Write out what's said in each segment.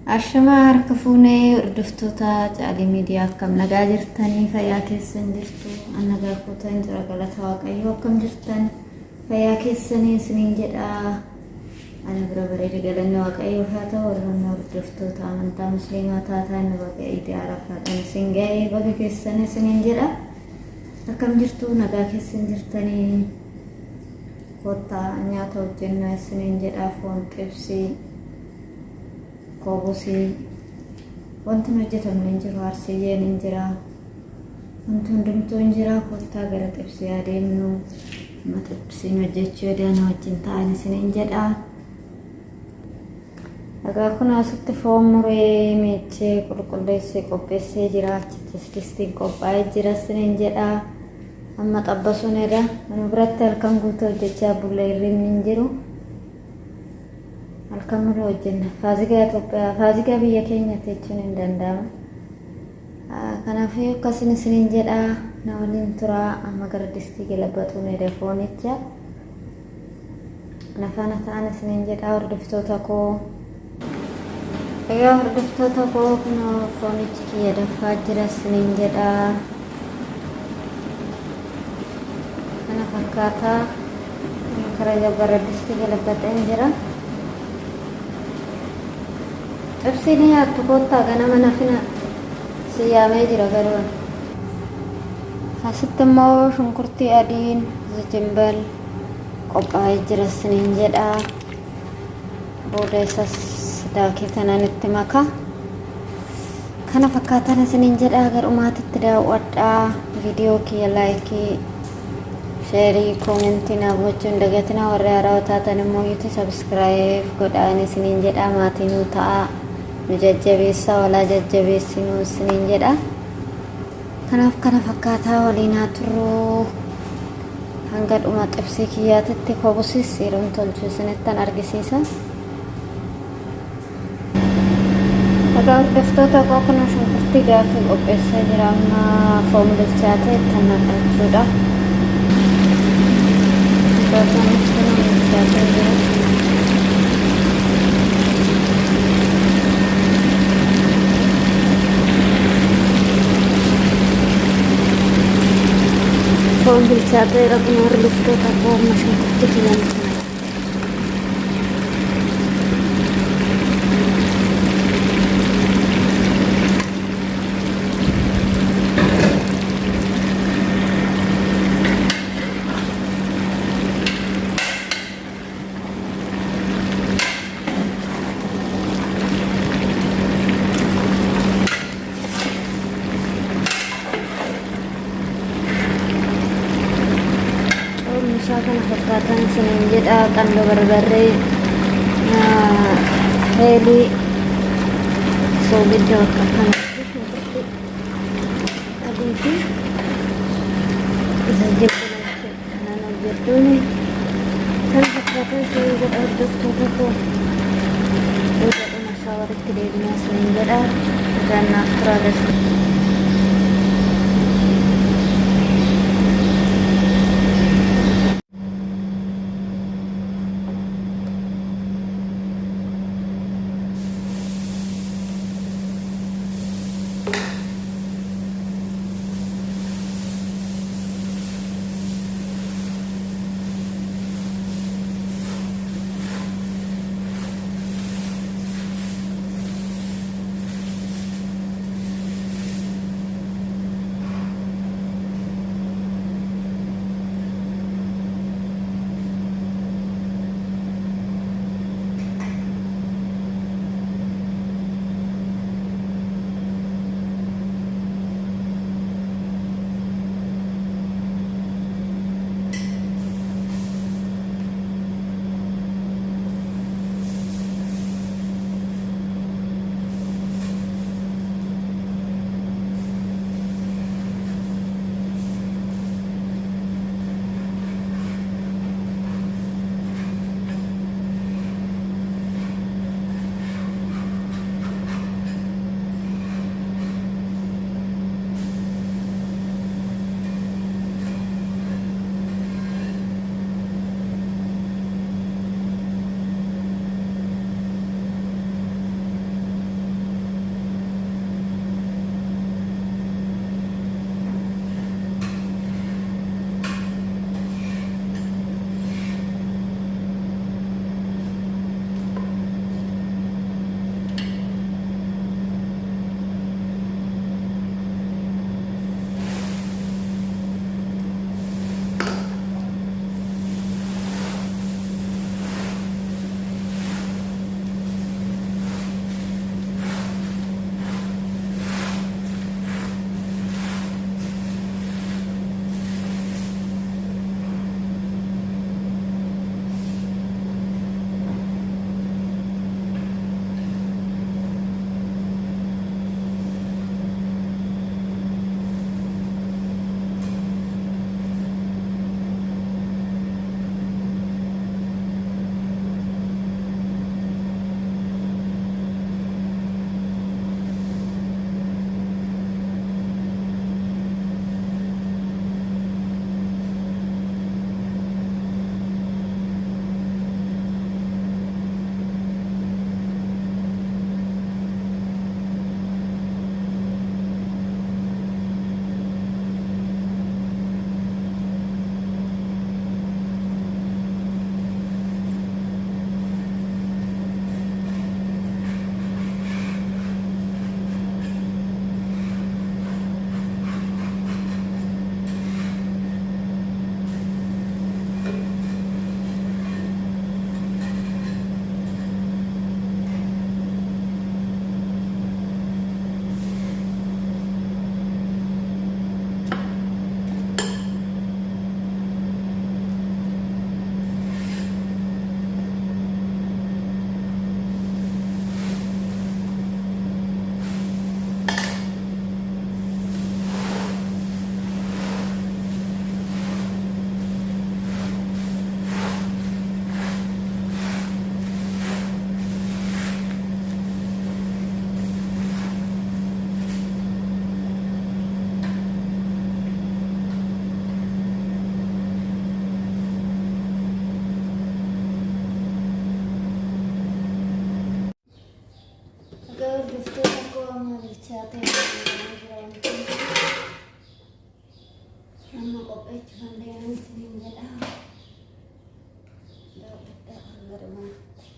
Ashama harka fuunee hordoftoota caalii miidiyaa akkam nagaa jirtanii fayyaa keessan jirtu annagaa kootan jira galata waaqayyoo akkam jirtan fayyaa keessanii isiniin jedha ana bira bareeda galanni waaqayyoo haa ta'u warra hordoftoota amantaa musliimaa taataan baga iidi arafaadhaan isin ga'ee baga keessan isiniin jedha akkam jirtu nagaa keessan jirtanii kottaa nyaata hojjennaa isiniin jedha foon xibsii kobusi wanti hojjetamne jiru arsiyeen injira wanti hundumtuu injira kottaa gara xibsii adeemnu mata xibsiin hojjechuu yaadana wajjin ta'an isiniin jedha dhagaa kun asitti foon muree miichee qulqulleessee qopheessee jira achittis distiin qophaa'ee jira isiniin jedha amma xabbasuun edha mana biratti halkan guutuu hojjechaa bulla hirribni hin jiru alkamul hojjenna faazigaa Itoophiyaa faazigaa biyya keenyaatti jechuun hin danda'amu kanaafuu akkasiin isiniin jedha na waliin turaa amma gara distii galabbatuun edha foonicha nafaana ta'an isiniin jedha hordoftoota koo egaa hordoftoota koo kun foonichi kiyya daffaa jira isiniin jedha kana fakkaataa karaa gara distii galabbateen jira Absini aku kota karena mana fina siamnya jira garuan. Hasil temu sungkurti adin sejembal kopai jira senin jeda. Bodai sedang kita nanti maka. Karena fakatan senin jeda agar umat tidak ada video kia like share komentina bocun dagatina warra tata nemu itu subscribe godaan senin jeda mati nuta. Nujajjabeessa walaa jajjabeessinu isiniin jedha kanaaf kana fakkaataa waliinaa turuu hanga dhuma xibsii kiyyaatitti kobusis yeroon tolchuu isinittan argisiisa dhagaa hordoftoota koo kana shunkurtii gaaffii qopheessaa jira amma foon bilchaatee ittan naqachuudha bilchaatee jira foon bilchaatee dhaqna hordoftoota koo shunkurtii kiyyaatti kan fakkaatan isiniin jedha qando barbarree heelii soogidda bakka kanatti adii fi isa jibbilachu kanan hojjedhuuni kan fakkaatan isiniin jedha hordoftoota koo jedhuma isaa walitti deebinaa isiniin jedha gaannaaf turaa gasa bilchaatee jira wanti amma qopheeffachuu danda'an isiniin jedha. Daawwadhaa hanga dhumaatti.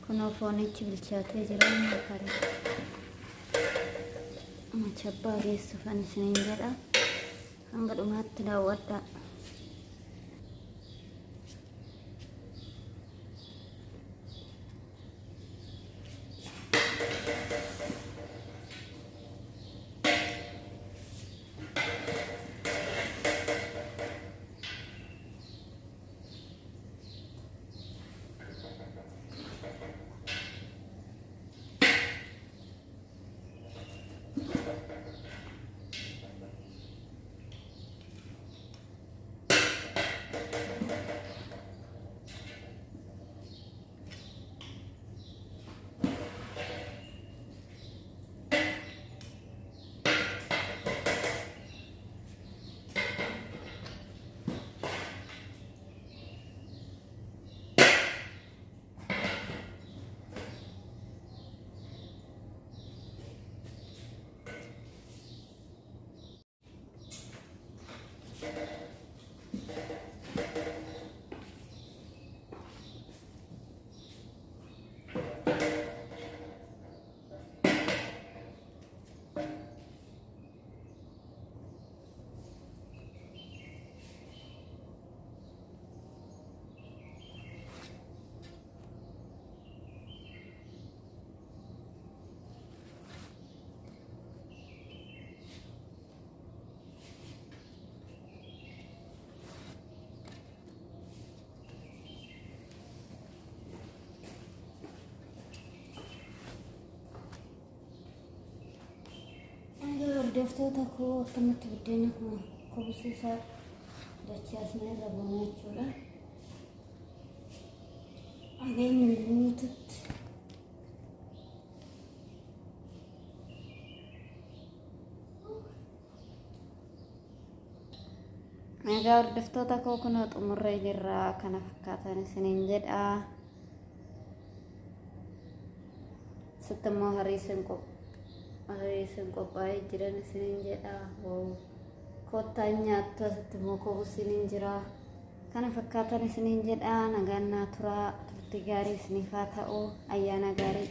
Kunoo foonichi bilchaatee jira inni kare machabbaa geessuufan isiniin jedha. Hanga dhumaatti daawwadhaa. Hordoftoota koo akkamitti buddeena kuma kobisiisaa dachaasnee irra buunaa jechuudha. Ageenyi guututti egaa hordoftoota koo kunoo xumurree jirra. Kana fakkaatan isiniin jedha. Sittammoo hariisin qophaa'ee jiran isiniin jedha. Kottaan nyaattu asitti immoo kobusiniin jira. Kana fakkaatan isiniin jedha. Nagaan naa turaa. Turtii gaarii isiniif haa ta'u. Ayyaana gaarii.